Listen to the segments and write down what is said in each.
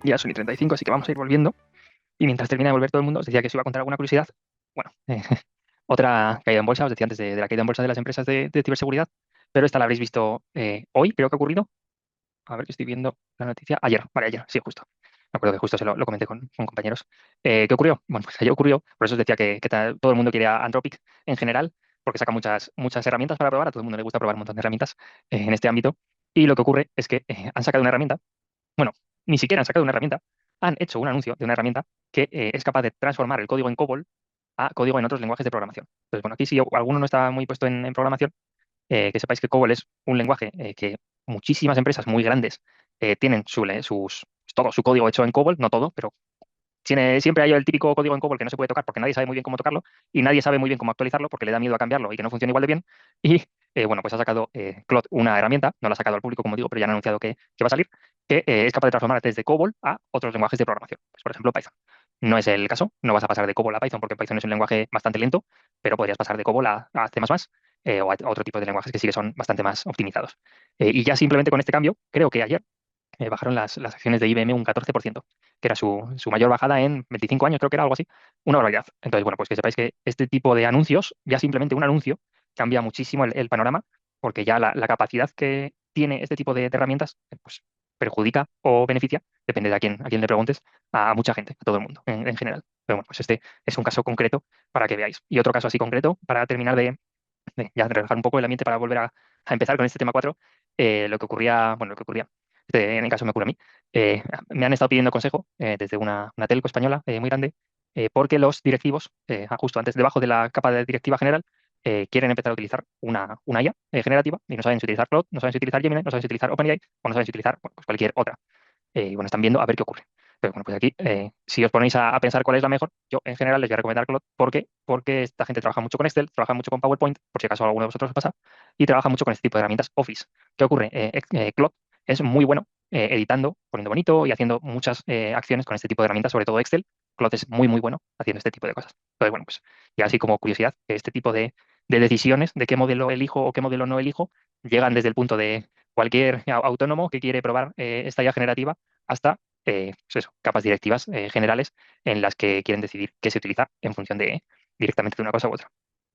Ya son y 35, así que vamos a ir volviendo. Y mientras termina de volver todo el mundo, os decía que os iba a contar alguna curiosidad. Bueno, otra caída en bolsa, os decía antes de la caída en bolsa de las empresas de ciberseguridad, pero esta la habréis visto hoy, creo que ha ocurrido. A ver que estoy viendo la noticia. Ayer, vale, ayer, sí, justo. Me acuerdo que justo se lo comenté con compañeros. ¿Qué ocurrió? Bueno, pues ayer ocurrió, por eso os decía que todo el mundo quiere a Anthropic en general, porque saca muchas herramientas para probar, a todo el mundo le gusta probar un montón de herramientas en este ámbito. Y lo que ocurre es que han sacado una herramienta, bueno, ni siquiera han sacado una herramienta, han hecho un anuncio de una herramienta que es capaz de transformar el código en COBOL a código en otros lenguajes de programación. Entonces, bueno, aquí si alguno no está muy puesto en programación, que sepáis que COBOL es un lenguaje que muchísimas empresas muy grandes tienen todo su código hecho en COBOL, no todo, pero siempre hay el típico código en COBOL que no se puede tocar porque nadie sabe muy bien cómo tocarlo y nadie sabe muy bien cómo actualizarlo porque le da miedo a cambiarlo y que no funcione igual de bien. Y bueno, pues ha sacado Cloud una herramienta, no la ha sacado al público como digo, pero ya han anunciado que va a salir, que es capaz de transformar desde COBOL a otros lenguajes de programación. Pues, por ejemplo, Python. No es el caso, no vas a pasar de COBOL a Python porque Python es un lenguaje bastante lento, pero podrías pasar de COBOL a C++ o a otro tipo de lenguajes que sí que son bastante más optimizados. Y ya simplemente con este cambio, creo que ayer bajaron las acciones de IBM un 14%, que era su mayor bajada en 25 años, creo que era algo así, una barbaridad. Entonces, bueno, pues que sepáis que este tipo de anuncios, ya simplemente un anuncio, cambia muchísimo el panorama, porque ya la capacidad que tiene este tipo de herramientas, pues perjudica o beneficia, depende de a quién le preguntes, a mucha gente, a todo el mundo en general. Pero bueno, pues este es un caso concreto para que veáis. Y otro caso así concreto, para terminar de ya relajar un poco el ambiente para volver a empezar con este tema 4, lo que ocurría, en el caso me ocurre a mí, me han estado pidiendo consejo desde una telco española muy grande, porque los directivos, justo antes, debajo de la capa de directiva general, quieren empezar a utilizar una IA generativa y no saben si utilizar Claude, no saben si utilizar Gemini, no saben si utilizar OpenAI o no saben si utilizar bueno, pues cualquier otra. Y bueno, están viendo a ver qué ocurre. Pero bueno, pues aquí, si os ponéis a pensar cuál es la mejor, yo en general les voy a recomendar Claude. ¿Por qué? Porque esta gente trabaja mucho con Excel, trabaja mucho con PowerPoint, por si acaso a alguno de vosotros os pasa, y trabaja mucho con este tipo de herramientas Office. ¿Qué ocurre? Claude es muy bueno editando, poniendo bonito y haciendo muchas acciones con este tipo de herramientas, sobre todo Excel. Claude es muy, muy bueno haciendo este tipo de cosas. Entonces, bueno, pues ya así como curiosidad, que este tipo de decisiones de qué modelo elijo o qué modelo no elijo, llegan desde el punto de cualquier autónomo que quiere probar esta IA generativa hasta pues eso, capas directivas generales en las que quieren decidir qué se utiliza en función de directamente de una cosa u otra.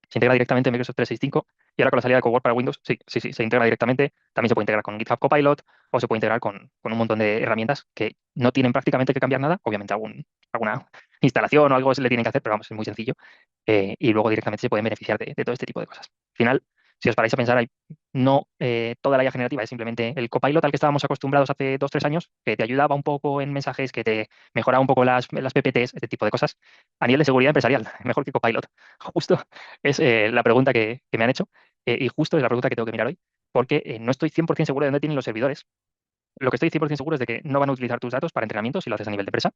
Se integra directamente en Microsoft 365 y ahora con la salida de Cobalt para Windows, sí, sí, sí, se integra directamente. También se puede integrar con GitHub Copilot o se puede integrar con un montón de herramientas que no tienen prácticamente que cambiar nada. Obviamente alguna instalación o algo se le tienen que hacer, pero vamos, es muy sencillo. Y luego directamente se pueden beneficiar de todo este tipo de cosas. Al final, si os paráis a pensar, no toda la IA generativa es simplemente el Copilot al que estábamos acostumbrados hace 2 o 3 años, que te ayudaba un poco en mensajes, que te mejoraba un poco las PPTs, este tipo de cosas. A nivel de seguridad empresarial, mejor que Copilot. Justo es la pregunta que me han hecho y justo es la pregunta que tengo que mirar hoy, porque no estoy 100% seguro de dónde tienen los servidores. Lo que estoy 100% seguro es de que no van a utilizar tus datos para entrenamiento si lo haces a nivel de empresa,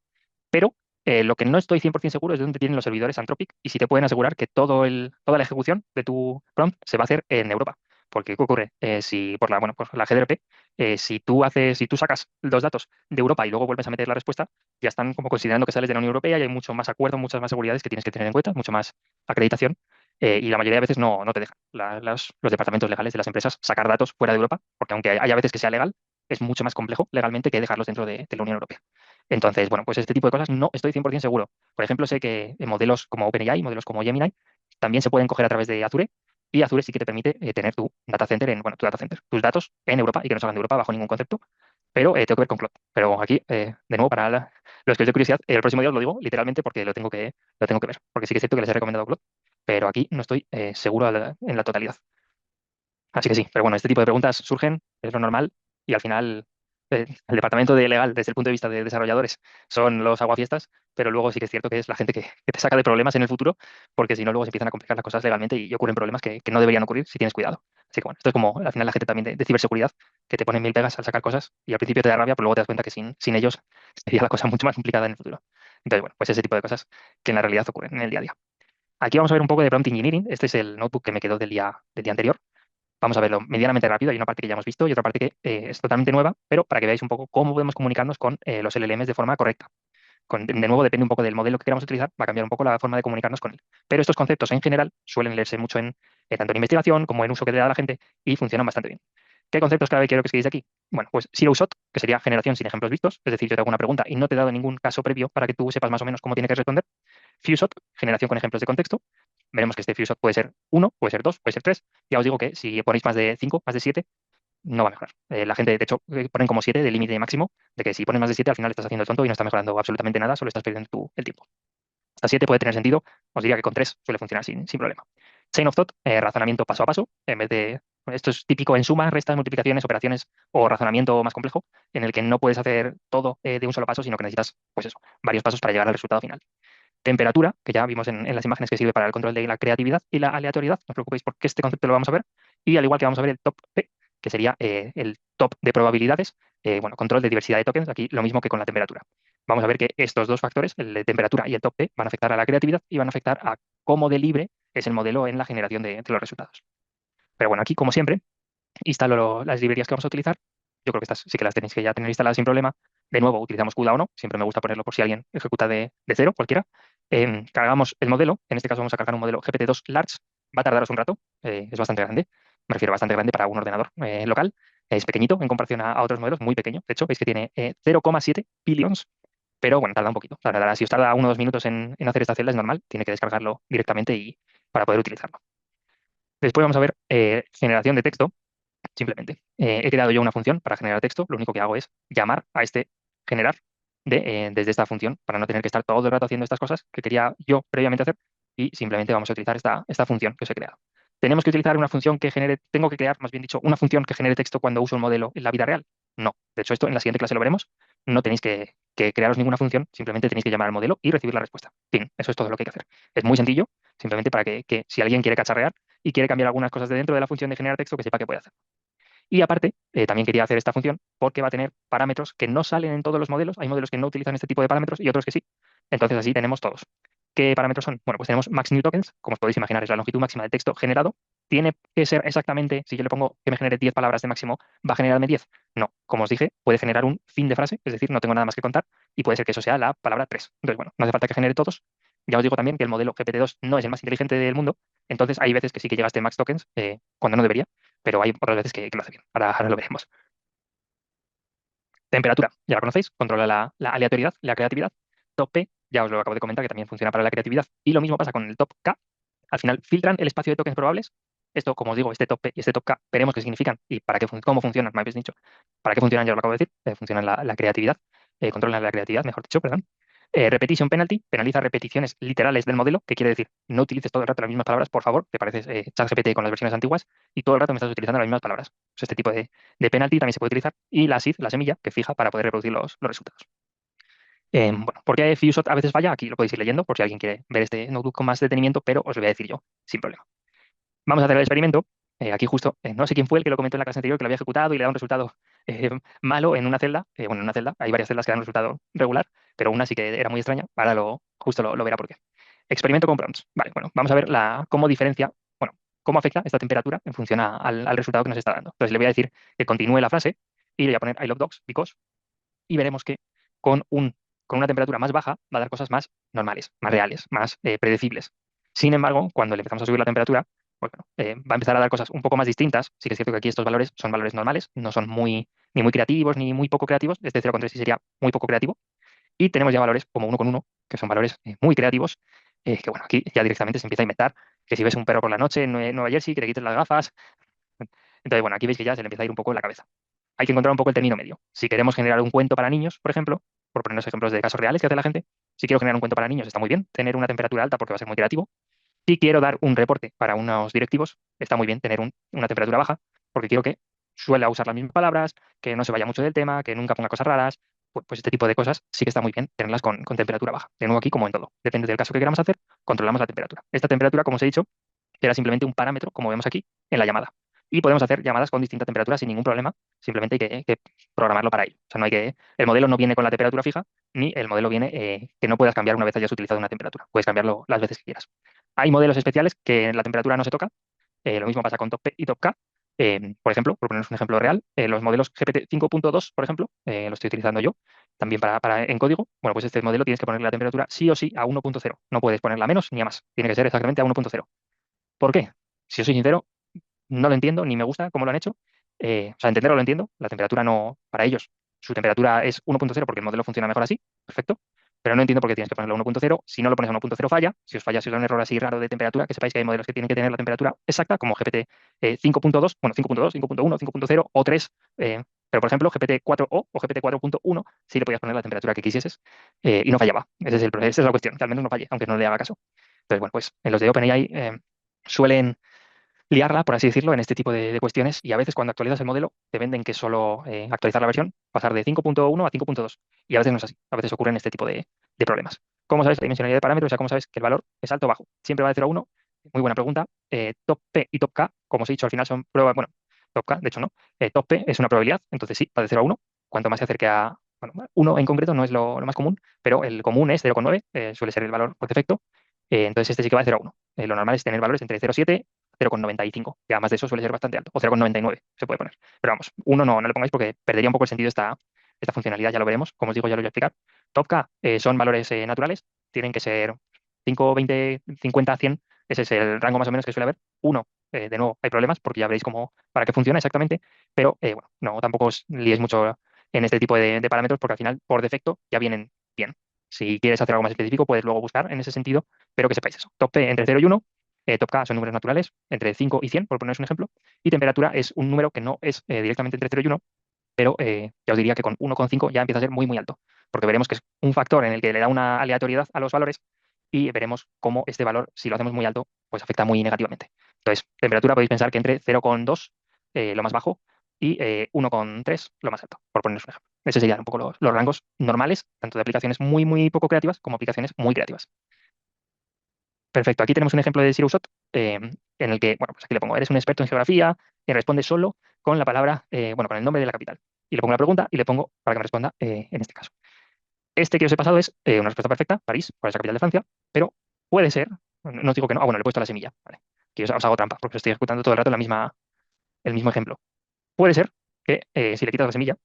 pero lo que no estoy 100% seguro es de dónde tienen los servidores Anthropic y si te pueden asegurar que toda la ejecución de tu prompt se va a hacer en Europa. Porque, ¿qué ocurre? Si por la GDPR, si tú sacas los datos de Europa y luego vuelves a meter la respuesta, ya están como considerando que sales de la Unión Europea y hay mucho más acuerdo, muchas más seguridades que tienes que tener en cuenta, mucho más acreditación. Y la mayoría de veces no te dejan los departamentos legales de las empresas sacar datos fuera de Europa, porque aunque haya veces que sea legal, es mucho más complejo legalmente que dejarlos dentro de la Unión Europea. Entonces, bueno, pues este tipo de cosas no estoy 100% seguro. Por ejemplo, sé que en modelos como OpenAI, modelos como Gemini, también se pueden coger a través de Azure y Azure sí que te permite tener tu data center tu data center, tus datos en Europa y que no salgan de Europa bajo ningún concepto, pero tengo que ver con Cloud. Pero aquí, de nuevo, para los que os dé curiosidad, el próximo día os lo digo literalmente porque lo tengo que ver, porque sí que es cierto que les he recomendado Cloud, pero aquí no estoy seguro en la totalidad. Así que sí, pero bueno, este tipo de preguntas surgen, es lo normal, y al final el departamento de legal, desde el punto de vista de desarrolladores, son los aguafiestas, pero luego sí que es cierto que es la gente que te saca de problemas en el futuro, porque si no, luego se empiezan a complicar las cosas legalmente y ocurren problemas que no deberían ocurrir si tienes cuidado. Así que bueno, esto es como al final la gente también de ciberseguridad, que te ponen mil pegas al sacar cosas y al principio te da rabia, pero luego te das cuenta que sin ellos sería la cosa mucho más complicada en el futuro. Entonces, bueno, pues ese tipo de cosas que en la realidad ocurren en el día a día. Aquí vamos a ver un poco de prompt engineering. Este es el notebook que me quedó del día anterior. Vamos a verlo medianamente rápido. Hay una parte que ya hemos visto y otra parte que es totalmente nueva, pero para que veáis un poco cómo podemos comunicarnos con los LLMs de forma correcta. De nuevo, depende un poco del modelo que queramos utilizar, va a cambiar un poco la forma de comunicarnos con él. Pero estos conceptos en general suelen leerse mucho tanto en investigación como en uso que le da a la gente y funcionan bastante bien. ¿Qué conceptos clave quiero que escribáis aquí? Bueno, pues zero shot, que sería generación sin ejemplos vistos, es decir, yo te hago una pregunta y no te he dado ningún caso previo para que tú sepas más o menos cómo tiene que responder. Few shot, generación con ejemplos de contexto. Veremos que este few shot puede ser uno, puede ser dos, puede ser tres. Ya os digo que si ponéis más de 5, más de 7, no va a mejorar. La gente, de hecho, ponen como 7 de límite máximo, de que si pones más de 7 al final estás haciendo el tonto y no está mejorando absolutamente nada, solo estás perdiendo el tiempo. Hasta 7 puede tener sentido, os diría que con 3 suele funcionar sin problema. Chain of thought, razonamiento paso a paso, en vez de, esto es típico en sumas, restas, multiplicaciones, operaciones o razonamiento más complejo, en el que no puedes hacer todo de un solo paso, sino que necesitas, pues eso, varios pasos para llegar al resultado final. Temperatura, que ya vimos en las imágenes que sirve para el control de la creatividad y la aleatoriedad, no os preocupéis porque este concepto lo vamos a ver, y al igual que vamos a ver el top P, que sería el top de probabilidades, bueno, control de diversidad de tokens, aquí lo mismo que con la temperatura. Vamos a ver que estos dos factores, el de temperatura y el top P, van a afectar a la creatividad y van a afectar a cómo de libre es el modelo en la generación de los resultados. Pero bueno, aquí, como siempre, instalo las librerías que vamos a utilizar. Yo creo que estas sí que las tenéis que ya tener instaladas sin problema. De nuevo, utilizamos CUDA o no. Siempre me gusta ponerlo por si alguien ejecuta de cero, cualquiera. Cargamos el modelo. En este caso vamos a cargar un modelo GPT-2 Large. Va a tardaros un rato. Es bastante grande. Me refiero a bastante grande para un ordenador local. Es pequeñito en comparación a otros modelos, muy pequeño. De hecho, veis que tiene 0,7 billions. Pero bueno, tarda un poquito. Si os tarda 1 o 2 minutos en hacer esta celda, es normal. Tiene que descargarlo directamente y para poder utilizarlo. Después vamos a ver generación de texto. Simplemente, he creado yo una función para generar texto. Lo único que hago es llamar a este generar desde esta función para no tener que estar todo el rato haciendo estas cosas que quería yo previamente hacer y simplemente vamos a utilizar esta función que os he creado. ¿Tenemos que utilizar una función que genere, tengo que crear, más bien dicho, una función que genere texto cuando uso un modelo en la vida real? No. De hecho, esto en la siguiente clase lo veremos. No tenéis que crearos ninguna función, simplemente tenéis que llamar al modelo y recibir la respuesta. Fin, eso es todo lo que hay que hacer. Es muy sencillo, simplemente para que si alguien quiere cacharrear y quiere cambiar algunas cosas de dentro de la función de generar texto, que sepa que puede hacer. Y aparte, también quería hacer esta función porque va a tener parámetros que no salen en todos los modelos. Hay modelos que no utilizan este tipo de parámetros y otros que sí. Entonces así tenemos todos. ¿Qué parámetros son? Bueno, pues tenemos max new tokens, como os podéis imaginar, es la longitud máxima de texto generado. Tiene que ser exactamente, si yo le pongo que me genere 10 palabras de máximo, ¿va a generarme 10? No, como os dije, puede generar un fin de frase, es decir, no tengo nada más que contar, y puede ser que eso sea la palabra 3. Entonces, bueno, no hace falta que genere todos. Ya os digo también que el modelo GPT-2 no es el más inteligente del mundo, entonces hay veces que sí que llega a este max tokens cuando no debería, pero hay otras veces que lo hace bien. Ahora lo veremos. Temperatura, ya la conocéis, controla la aleatoriedad, la creatividad. Top P, ya os lo acabo de comentar, que también funciona para la creatividad. Y lo mismo pasa con el top K. Al final filtran el espacio de tokens probables. Esto, como os digo, este top P y este top K, veremos qué significan y para qué cómo funcionan, me habéis dicho. Para qué funcionan, ya os lo acabo de decir. Funcionan la creatividad, controlan la creatividad, mejor dicho, perdón. Repetition penalty, penaliza repeticiones literales del modelo, que quiere decir, no utilices todo el rato las mismas palabras, por favor, te pareces ChatGPT con las versiones antiguas y todo el rato me estás utilizando las mismas palabras. Pues este tipo de penalty también se puede utilizar. Y la seed, la semilla, que fija para poder reproducir los resultados. Bueno, ¿por qué FuseShot a veces falla? Aquí lo podéis ir leyendo por si alguien quiere ver este notebook con más detenimiento, pero os lo voy a decir yo, sin problema. Vamos a hacer el experimento. Aquí justo, no sé quién fue el que lo comentó en la clase anterior, que lo había ejecutado y le da un resultado malo en una celda. Bueno, en una celda, hay varias celdas que dan un resultado regular, pero una sí que era muy extraña. Ahora justo lo verá por qué. Experimento con prompts. Vale, bueno, vamos a ver cómo diferencia, bueno, cómo afecta esta temperatura en función al resultado que nos está dando. Entonces le voy a decir que continúe la frase y le voy a poner I love dogs because y veremos que con, con una temperatura más baja va a dar cosas más normales, más reales, más predecibles. Sin embargo, cuando le empezamos a subir la temperatura, pues bueno, va a empezar a dar cosas un poco más distintas. Sí que es cierto que aquí estos valores son valores normales, no son ni muy creativos ni muy poco creativos. Este 0,3 sí sería muy poco creativo. Y tenemos ya valores como 1,1, que son valores muy creativos, que bueno, aquí ya directamente se empieza a inventar que si ves un perro por la noche en Nueva Jersey, que te quites las gafas. Entonces, bueno, aquí veis que ya se le empieza a ir un poco la cabeza. Hay que encontrar un poco el término medio. Si queremos generar un cuento para niños, por ejemplo, por ponernos ejemplos de casos reales que hace la gente, si quiero generar un cuento para niños, está muy bien tener una temperatura alta porque va a ser muy creativo. Si quiero dar un reporte para unos directivos, está muy bien tener una temperatura baja porque quiero que suela usar las mismas palabras, que no se vaya mucho del tema, que nunca ponga cosas raras. Pues este tipo de cosas sí que está muy bien tenerlas con temperatura baja. De nuevo aquí, como en todo, depende del caso que queramos hacer, controlamos la temperatura. Esta temperatura, como os he dicho, era simplemente un parámetro, como vemos aquí, en la llamada. Y podemos hacer llamadas con distintas temperaturas sin ningún problema, simplemente hay que programarlo para ello. O sea, el modelo no viene con la temperatura fija, ni el modelo viene que no puedas cambiar una vez hayas utilizado una temperatura. Puedes cambiarlo las veces que quieras. Hay modelos especiales que la temperatura no se toca. Lo mismo pasa con Top P y Top K. Por ejemplo, por poneros un ejemplo real, los modelos GPT 5.2, por ejemplo, lo estoy utilizando yo también en código. Bueno, pues este modelo tienes que ponerle la temperatura sí o sí a 1.0. No puedes ponerla a menos ni a más. Tiene que ser exactamente a 1.0. ¿Por qué? Si os soy sincero, no lo entiendo ni me gusta cómo lo han hecho. O sea, entenderlo lo entiendo. La temperatura no, para ellos, su temperatura es 1.0 porque el modelo funciona mejor así. Perfecto. Pero no entiendo por qué tienes que ponerlo a 1.0. Si no lo pones a 1.0 falla. Si os falla, si os da un error así raro de temperatura, que sepáis que hay modelos que tienen que tener la temperatura exacta, como GPT 5.2, bueno, 5.2, 5.1, 5.0 o 3. Pero, por ejemplo, GPT 4o o GPT 4.1 sí le podías poner la temperatura que quisieses y no fallaba. Esa es la cuestión, que al menos no falle, aunque no le haga caso. Entonces, bueno, pues en los de OpenAI suelen liarla, por así decirlo, en este tipo de cuestiones y a veces cuando actualizas el modelo te venden que es solo actualizar la versión, pasar de 5.1 a 5.2 y a veces no es así, a veces ocurren este tipo de problemas. ¿Cómo sabes la dimensionalidad de parámetros? O sea, ¿cómo sabes que el valor es alto o bajo? Siempre va de 0 a 1. Muy buena pregunta. Top P y top K, como os he dicho, al final son pruebas, bueno, top K, de hecho no. Top P es una probabilidad, entonces sí, va de 0 a 1. Cuanto más se acerque a, bueno, 1 en concreto no es lo más común, pero el común es 0,9, suele ser el valor por defecto. Entonces este sí que va de 0 a 1. Lo normal es tener valores entre 0,7 0,95, que además de eso suele ser bastante alto, o 0,99 se puede poner. Pero vamos, uno no le pongáis porque perdería un poco el sentido esta funcionalidad, ya lo veremos, como os digo, ya lo voy a explicar. Top K son valores naturales, tienen que ser 5, 20, 50, 100, ese es el rango más o menos que suele haber. Uno, de nuevo, hay problemas porque ya veréis cómo, para qué funciona exactamente, pero bueno, no, tampoco os liéis mucho en este tipo de parámetros porque al final, por defecto, ya vienen bien. Si quieres hacer algo más específico, puedes luego buscar en ese sentido, pero que sepáis eso. Top P entre 0 y 1, top K son números naturales, entre 5 y 100, por poneros un ejemplo, y temperatura es un número que no es directamente entre 0 y 1, pero ya os diría que con 1,5 ya empieza a ser muy, muy alto, porque veremos que es un factor en el que le da una aleatoriedad a los valores y veremos cómo este valor, si lo hacemos muy alto, pues afecta muy negativamente. Entonces, temperatura podéis pensar que entre 0,2, lo más bajo, y 1,3, lo más alto, por poneros un ejemplo. Ese serían un poco los rangos normales, tanto de aplicaciones muy, muy poco creativas como aplicaciones muy creativas. Perfecto, aquí tenemos un ejemplo de Sirusot en el que, bueno, pues aquí le pongo, eres un experto en geografía y responde solo con la palabra, bueno, con el nombre de la capital. Y le pongo la pregunta y le pongo para que me responda en este caso. Este que os he pasado es una respuesta perfecta, París, cuál es la capital de Francia, pero puede ser, no os digo que no, bueno, le he puesto la semilla, ¿vale? Aquí os hago trampa porque estoy ejecutando todo el rato el mismo ejemplo. Puede ser que si le quitas la semilla,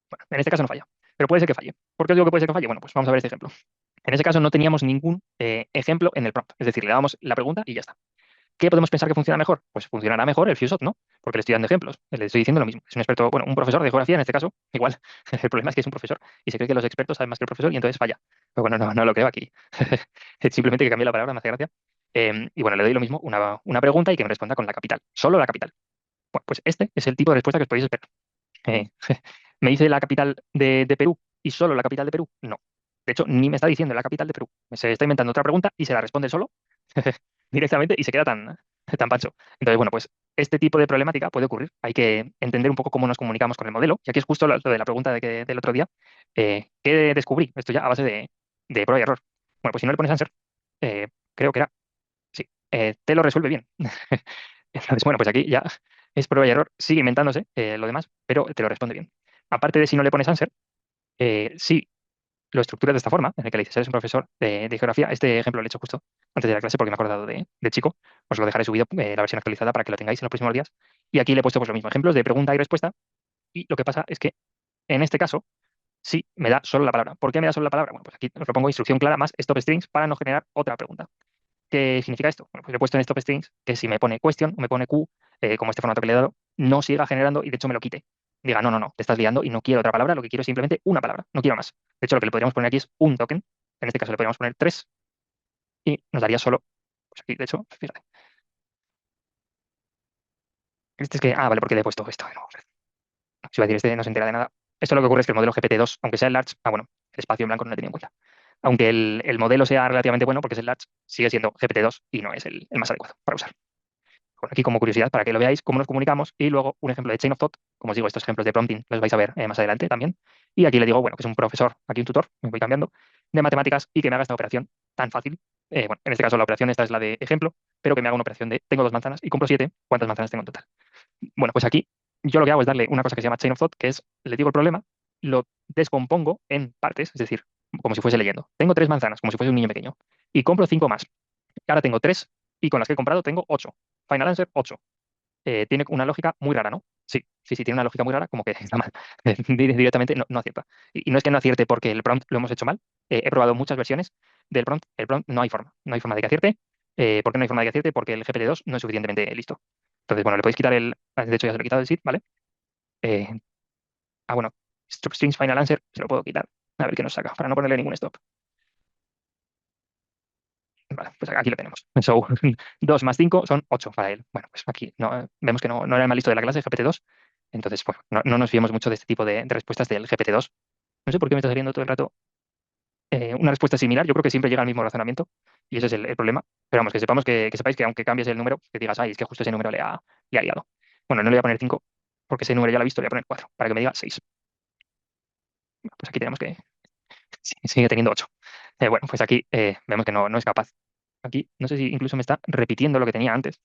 bueno, en este caso no falla, pero puede ser que falle. ¿Por qué os digo que puede ser que falle? Bueno, pues vamos a ver este ejemplo. En ese caso no teníamos ningún ejemplo en el prompt, es decir, le damos la pregunta y ya está. ¿Qué podemos pensar que funciona mejor? Pues funcionará mejor el FuseOt, ¿no? Porque le estoy dando ejemplos, le estoy diciendo lo mismo. Es un experto, bueno, un profesor de geografía en este caso, igual. El problema es que es un profesor y se cree que los expertos saben más que el profesor y entonces falla. Pero bueno, no lo creo aquí. Simplemente que cambie la palabra, me hace gracia. Y bueno, le doy lo mismo, una pregunta y que me responda con la capital, solo la capital. Bueno, pues este es el tipo de respuesta que os podéis esperar. Eh, ¿Me dice la capital de Perú y solo la capital de Perú? No. De hecho, ni me está diciendo la capital de Perú. Se está inventando otra pregunta y se la responde solo directamente y se queda tan pancho. Entonces, bueno, pues este tipo de problemática puede ocurrir. Hay que entender un poco cómo nos comunicamos con el modelo. Y aquí es justo lo de la pregunta del otro día. ¿Qué descubrí? Esto ya a base de prueba y error. Bueno, pues si no le pones answer, creo que era, sí, te lo resuelve bien. Entonces, bueno, pues aquí ya es prueba y error. Sigue inventándose lo demás, pero te lo responde bien. Aparte de si no le pones answer, si lo estructuras de esta forma, en el que le dices, eres un profesor de geografía. Este ejemplo lo he hecho justo antes de la clase porque me he acordado de chico. Os lo dejaré subido, la versión actualizada, para que lo tengáis en los próximos días. Y aquí le he puesto pues lo mismo, ejemplos de pregunta y respuesta. Y lo que pasa es que en este caso, sí me da solo la palabra. ¿Por qué me da solo la palabra? Bueno, pues aquí os lo pongo instrucción clara más stop strings para no generar otra pregunta. ¿Qué significa esto? Bueno, pues le he puesto en stop strings que si me pone question o me pone Q, como este formato que le he dado, no siga generando y de hecho me lo quite. Diga, no, te estás liando y no quiero otra palabra, lo que quiero es simplemente una palabra, no quiero más. De hecho, lo que le podríamos poner aquí es un token. En este caso le podríamos poner 3 y nos daría solo, pues aquí, de hecho, fíjate. Este es que, vale, porque le he puesto esto de nuevo. Si va a decir, este no se entera de nada. Esto lo que ocurre es que el modelo GPT-2, aunque sea el large, bueno, el espacio en blanco no lo he tenido en cuenta. Aunque el modelo sea relativamente bueno, porque es el large, sigue siendo GPT-2 y no es el más adecuado para usar. Bueno, aquí como curiosidad, para que lo veáis, cómo nos comunicamos, y luego un ejemplo de Chain of Thought. Como os digo, estos ejemplos de prompting los vais a ver más adelante también. Y aquí le digo, bueno, que es un profesor, aquí un tutor, me voy cambiando, de matemáticas y que me haga esta operación tan fácil. Bueno, en este caso la operación esta es la de ejemplo, pero que me haga una operación de tengo 2 manzanas y compro 7, ¿cuántas manzanas tengo en total? Bueno, pues aquí yo lo que hago es darle una cosa que se llama Chain of Thought, que es, le digo el problema, lo descompongo en partes, es decir, como si fuese leyendo. Tengo 3 manzanas, como si fuese un niño pequeño, y compro 5 más. Ahora tengo 3 y con las que he comprado tengo 8. Final answer, 8. Tiene una lógica muy rara, ¿no? Sí, sí, tiene una lógica muy rara, como que está mal. Directamente no acierta. Y no es que no acierte porque el prompt lo hemos hecho mal. He probado muchas versiones del prompt. El prompt no hay forma. No hay forma de que acierte. ¿Por qué no hay forma de que acierte? Porque el GPT-2 no es suficientemente listo. Entonces, bueno, le podéis quitar de hecho ya se lo he quitado el SID, ¿vale? Eh, bueno, strings final answer, se lo puedo quitar. A ver qué nos saca, para no ponerle ningún stop. Vale, pues aquí lo tenemos. So, 2 más 5 son 8 para él. Bueno, pues aquí no, vemos que no era el más listo de la clase, GPT-2. Entonces, bueno, no nos fiemos mucho de este tipo de respuestas del GPT-2. No sé por qué me está saliendo todo el rato una respuesta similar. Yo creo que siempre llega al mismo razonamiento y ese es el problema. Pero vamos, que sepamos que sepáis que aunque cambies el número, que digas, ay, es que justo ese número le ha liado. Bueno, no le voy a poner 5 porque ese número ya lo he visto, le voy a poner 4 para que me diga 6. Pues aquí tenemos que sigue teniendo 8. Bueno, pues aquí vemos que no es capaz. Aquí no sé si incluso me está repitiendo lo que tenía antes.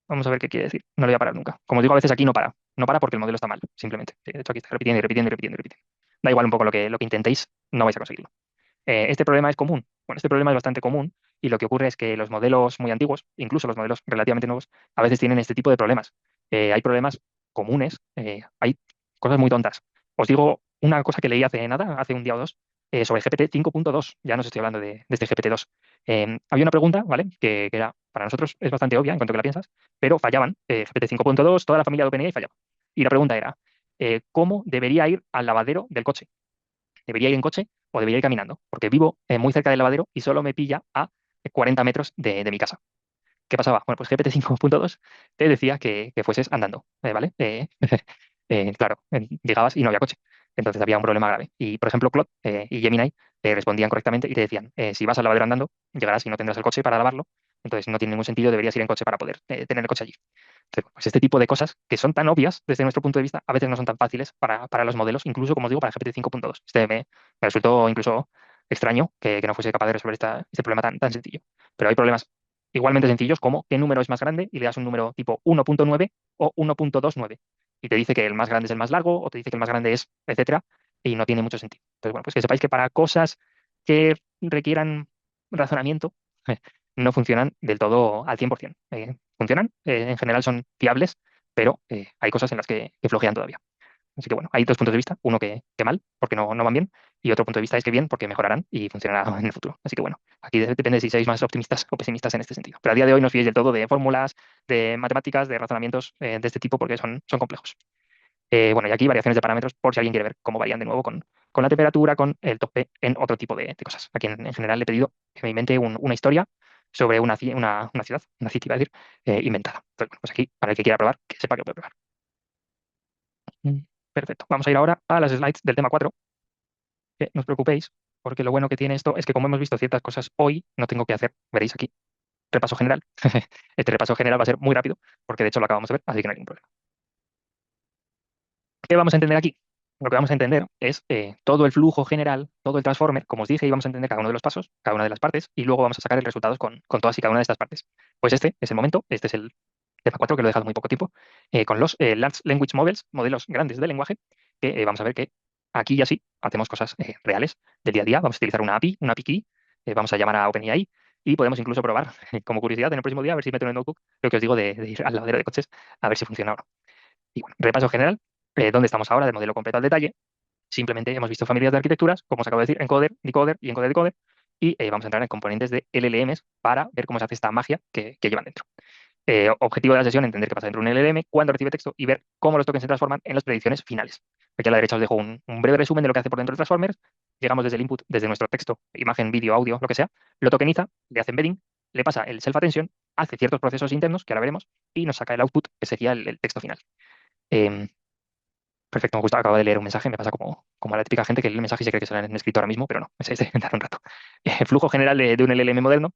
Vamos a ver qué quiere decir. No le voy a parar nunca. Como os digo, a veces aquí no para. No para porque el modelo está mal, simplemente. Sí, de hecho, aquí está repitiendo y repitiendo y repitiendo y repitiendo. Da igual un poco lo que intentéis, no vais a conseguirlo. Este problema es común. Bueno, este problema es bastante común y lo que ocurre es que los modelos muy antiguos, incluso los modelos relativamente nuevos, a veces tienen este tipo de problemas. Hay problemas comunes, hay cosas muy tontas. Os digo una cosa que leí hace nada, hace un día o dos, sobre GPT 5.2. Ya no os estoy hablando de este GPT-2. Había una pregunta, ¿vale? Que era, para nosotros es bastante obvia en cuanto que la piensas, pero fallaban. GPT 5.2, toda la familia de OpenAI fallaba. Y la pregunta era, ¿cómo debería ir al lavadero del coche? ¿Debería ir en coche o debería ir caminando? Porque vivo muy cerca del lavadero y solo me pilla a 40 metros de mi casa. ¿Qué pasaba? Bueno, pues GPT 5.2 te decía que fueses andando, ¿vale? Claro, llegabas y no había coche. Entonces había un problema grave. Y, por ejemplo, Claude y Gemini te respondían correctamente y te decían, si vas al lavadero andando, llegarás y no tendrás el coche para lavarlo. Entonces no tiene ningún sentido, deberías ir en coche para poder tener el coche allí. Entonces, pues este tipo de cosas que son tan obvias desde nuestro punto de vista, a veces no son tan fáciles para los modelos, incluso, como os digo, para GPT 5.2. Me resultó incluso extraño que no fuese capaz de resolver este problema tan sencillo. Pero hay problemas igualmente sencillos como qué número es más grande y le das un número tipo 1.9 o 1.29 y te dice que el más grande es el más largo o te dice que el más grande es, etcétera, y no tiene mucho sentido. Entonces, bueno, pues que sepáis que para cosas que requieran razonamiento, no funcionan del todo al 100%. Funcionan, en general son fiables, pero hay cosas en las que flojean todavía. Así que bueno, hay dos puntos de vista, uno que mal, porque no van bien, y otro punto de vista es que bien, porque mejorarán y funcionarán en el futuro. Así que bueno, aquí depende si sois más optimistas o pesimistas en este sentido. Pero a día de hoy no os fiéis del todo de fórmulas, de matemáticas, de razonamientos de este tipo, porque son complejos. Bueno, y aquí variaciones de parámetros por si alguien quiere ver cómo varían de nuevo con la temperatura, con el tope en otro tipo de cosas. Aquí en general le he pedido que me invente una historia sobre una ciudad, una city, iba a decir, inventada. Entonces, bueno, pues aquí, para el que quiera probar, que sepa que puede probar. Mm, Perfecto. Vamos a ir ahora a las slides del tema 4. Que no os preocupéis, porque lo bueno que tiene esto es que como hemos visto ciertas cosas hoy, no tengo que hacer, veréis aquí, repaso general. Este repaso general va a ser muy rápido, porque de hecho lo acabamos de ver, así que no hay ningún problema. ¿Qué vamos a entender aquí? Lo que vamos a entender es todo el flujo general, todo el transformer, como os dije, y vamos a entender cada uno de los pasos, cada una de las partes, y luego vamos a sacar el resultado con todas y cada una de estas partes. Pues este es el momento, este es el tema 4, que lo he dejado muy poco tiempo, con los Large Language Models, modelos grandes de lenguaje, que vamos a ver que aquí y así hacemos cosas reales del día a día. Vamos a utilizar una API key, vamos a llamar a OpenAI, y podemos incluso probar, como curiosidad, en el próximo día, a ver si meto en el notebook lo que os digo de ir al lavadero de coches, a ver si funciona ahora. Y bueno, repaso general, dónde estamos ahora, del modelo completo al detalle. Simplemente hemos visto familias de arquitecturas, como os acabo de decir, encoder, decoder y encoder, decoder, y vamos a entrar en componentes de LLMs para ver cómo se hace esta magia que llevan dentro. Objetivo de la sesión, entender qué pasa dentro de un LLM, cuándo recibe texto y ver cómo los tokens se transforman en las predicciones finales. Aquí a la derecha os dejo un breve resumen de lo que hace por dentro de Transformers. Llegamos desde el input, desde nuestro texto, imagen, vídeo, audio, lo que sea, lo tokeniza, le hace embedding, le pasa el self-attention, hace ciertos procesos internos, que ahora veremos, y nos saca el output, que sería el texto final. Em, Perfecto, me gusta, acabo de leer un mensaje, me pasa como a la típica gente que lee el mensaje y se cree que se lo han escrito ahora mismo, pero no, es de dar un rato. Flujo general de un LLM moderno,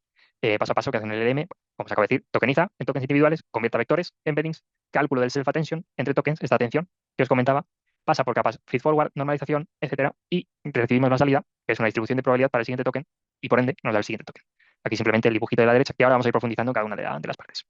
paso a paso que hace un LLM, como se acaba de decir, tokeniza en tokens individuales, convierte a vectores, embeddings, cálculo del self-attention entre tokens, esta atención que os comentaba, pasa por capas feed-forward, normalización, etcétera, y recibimos la salida, que es una distribución de probabilidad para el siguiente token, y por ende nos da el siguiente token. Aquí simplemente el dibujito de la derecha, que ahora vamos a ir profundizando en cada una de las partes.